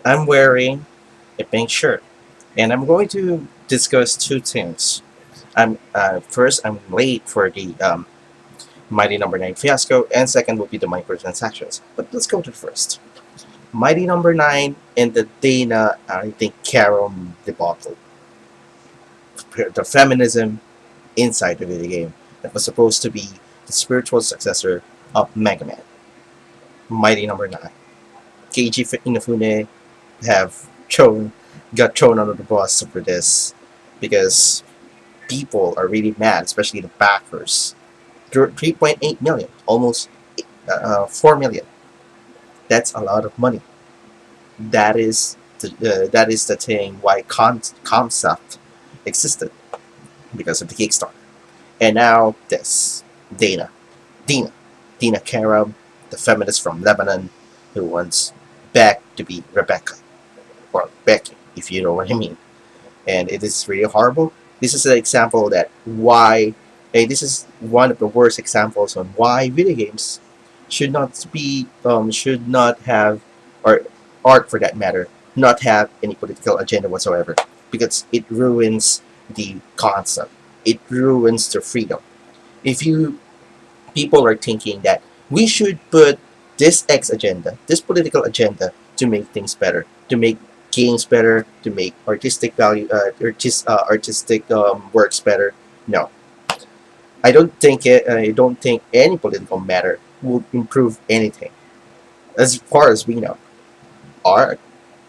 I'm wearing a pink shirt, and I'm going to discuss two things. I'm late for the Mighty Number Nine fiasco, and second will be the microtransactions. But let's go to the first. Mighty Number Nine and the Dana, I think, Carol debacle. The feminism inside the video game that was supposed to be the spiritual successor of Mega Man. Mighty Number Nine. Keiji Inafune have got thrown under the bus for this because people are really mad, especially the backers. 3.8 million, almost 4 million. That's a lot of money. That is the thing why concept existed because of the Kickstarter. And now this Dana, Dina, Dina Karam, the feminist from Lebanon, who wants Beck to be Rebecca or Becky, if you know what I mean. And it is really horrible. This is an example that why, this is one of the worst examples on why video games should not have, or art for that matter, not have any political agenda whatsoever, because it ruins the concept. It ruins the freedom. If you people are thinking that we should put this X agenda, this political agenda, to make things better, to make games better, to make artistic artistic works better. No, I don't think any political matter will improve anything. As far as we know, art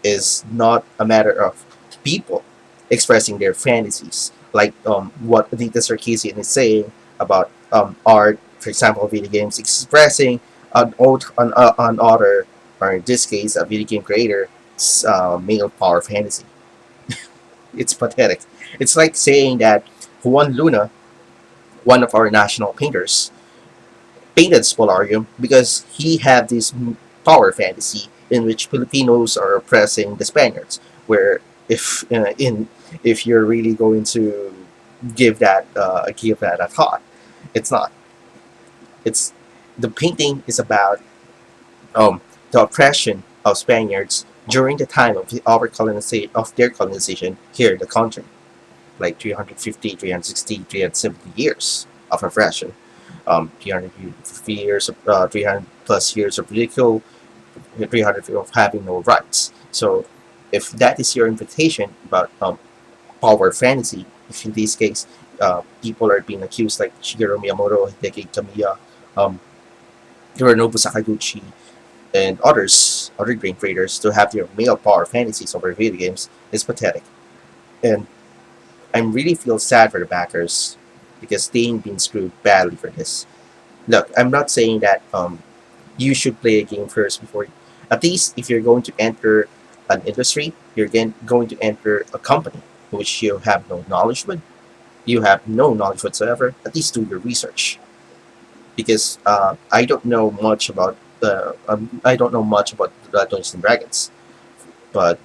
is not a matter of people expressing their fantasies, like what Aditya Sarkeesian is saying about art, for example, video games expressing an author, or in this case, a video game creator, male power fantasy. It's pathetic. It's like saying that Juan Luna, one of our national painters, painted Spolarium because he had this power fantasy in which Filipinos are oppressing the Spaniards. Where if you're really going to give that a thought, it's not. It's the painting is about um, the oppression of Spaniards during the time of their colonization here in the country, like 350, 360, 370 years of oppression, 350 years of 300 plus years of ridicule, 300 of having no rights. So, if that is your invitation about power fantasy, if in this case people are being accused like Shigeru Miyamoto, Hideki Kamiya, um, Hironobu Sakaguchi, and other game creators to have their male power fantasies over video games is pathetic. And I really feel sad for the backers because they've been screwed badly for this. Look, I'm not saying that you should play a game first before. At least if you're going to enter an industry, going to enter a company which you have no knowledge with, you have no knowledge whatsoever. At least do your research because I don't know much about Dungeons and Dragons, but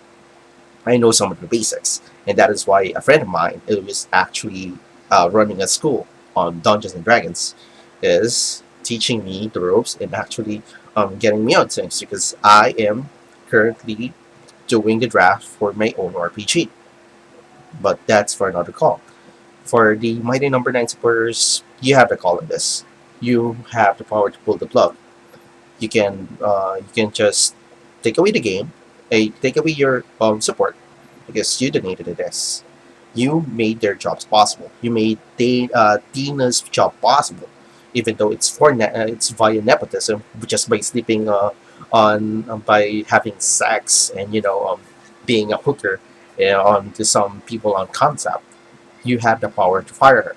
I know some of the basics, and that is why a friend of mine who is actually running a school on Dungeons and Dragons is teaching me the ropes and actually getting me on things because I am currently doing the draft for my own RPG. But that's for another call. For the Mighty Number Nine supporters, you have the call on this. You have the power to pull the plug. You can just take away the game, take away your support because you donated to this. You made their jobs possible. You made Dina's job possible, even though it's via nepotism, just by sleeping on by having sex and being a hooker on to some people on concept. You have the power to fire her.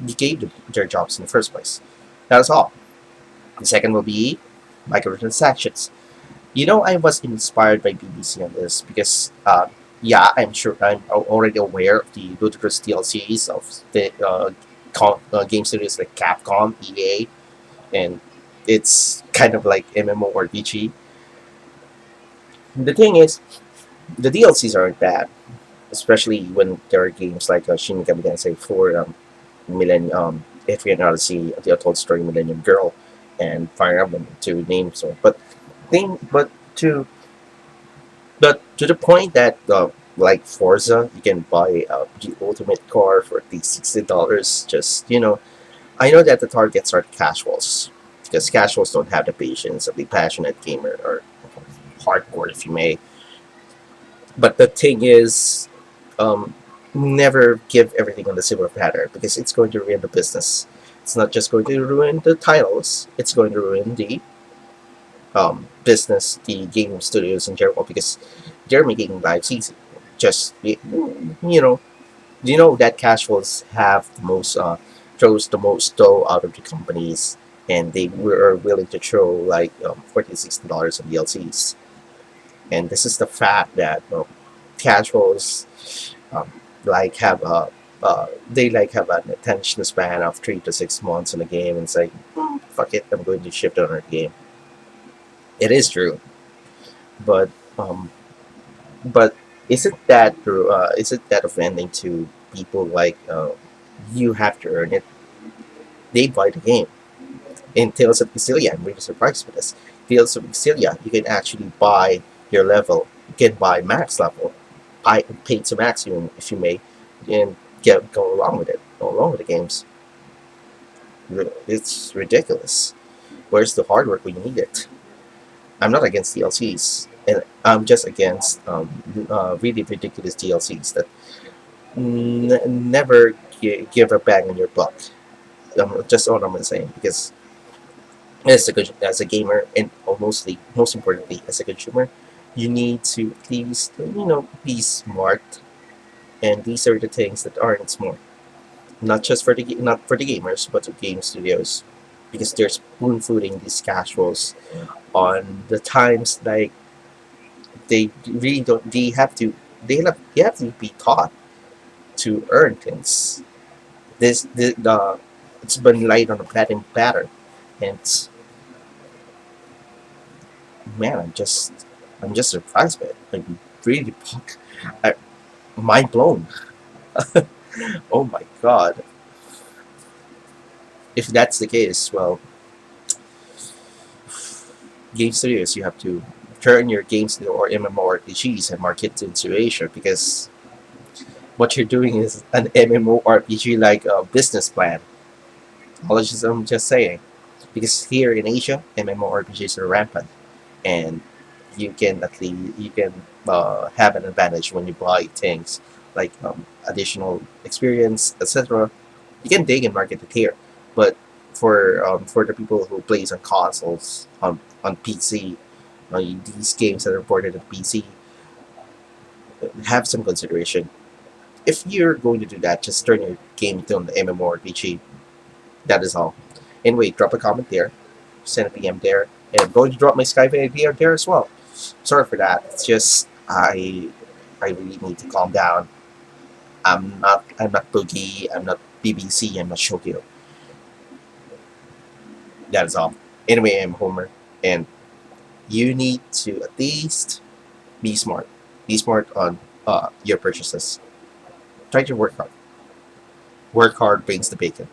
You gave their jobs in the first place. That's all. The second will be microtransactions. I was inspired by BBC on this because, yeah, I'm sure I'm already aware of the ludicrous DLCs of the game studios like Capcom, EA, and it's kind of like MMO or RPG. The thing is, the DLCs aren't bad, especially when there are games like Shin Megami Tensei 4, Millennium, Etrian Odyssey, The Untold Story, Millennium Girl, and Fire Emblem to name so. But to But to the point that like Forza, you can buy the ultimate car for at least $60. Just I know that the targets are casuals because casuals don't have the patience of the passionate gamer or hardcore, if you may. But the thing is, um, never give everything on the silver platter because it's going to ruin the business. It's not just going to ruin the titles; it's going to ruin the business, the game studios in general, because they're making lives easy. Just that casuals have the most throws the most dough out of the companies, and they were willing to throw like $40 to $60 on DLCs. And this is the fact that casuals um, like have a they like have an attention span of 3 to 6 months in a game and say, fuck it, I'm going to shift to another game. It is true, but um, but isn't that offending to people like you have to earn it? They buy the game. In Tales of Xillia, I'm really surprised with this. Tales of Xillia, you can actually buy your level. You can buy max level, pay to maximum if you may, and go along with it. Go along with the games. It's ridiculous. Where's the hard work when you need it? I'm not against DLCs, and I'm just against really ridiculous DLCs that never give a bang on your buck. Just all I'm saying, because as a gamer and mostly most importantly as a consumer, you need to at least be smart, and these are the things that aren't smart. Not just for not for the gamers, but the game studios, because they're spoon feeding these casuals on the times like they really don't. They have to be taught to earn things. The it's been laid on a pattern, and man, I'm just surprised by it. I'm really I, mind blown. Oh my god! If that's the case, well, game studios, you have to turn your games into or MMORPGs and market into Asia, because what you're doing is an MMORPG like a business plan. I'm just saying, because here in Asia, MMORPGs are rampant, and you can have an advantage when you buy things like additional experience, etc. You can dig and market it here, but for the people who plays on consoles on PC, these games that are ported on PC, have some consideration. If you're going to do that, just turn your game into an MMORPG. That is all. Anyway, drop a comment there, send a PM there, and I'm going to drop my Skype ID there as well. Sorry for that. It's just I really need to calm down. I'm not Boogie. I'm not BBC. I'm not Shokyo. That is all. Anyway, I'm Homer, and you need to at least be smart. Be smart on your purchases. Try to work hard. Work hard brings the bacon.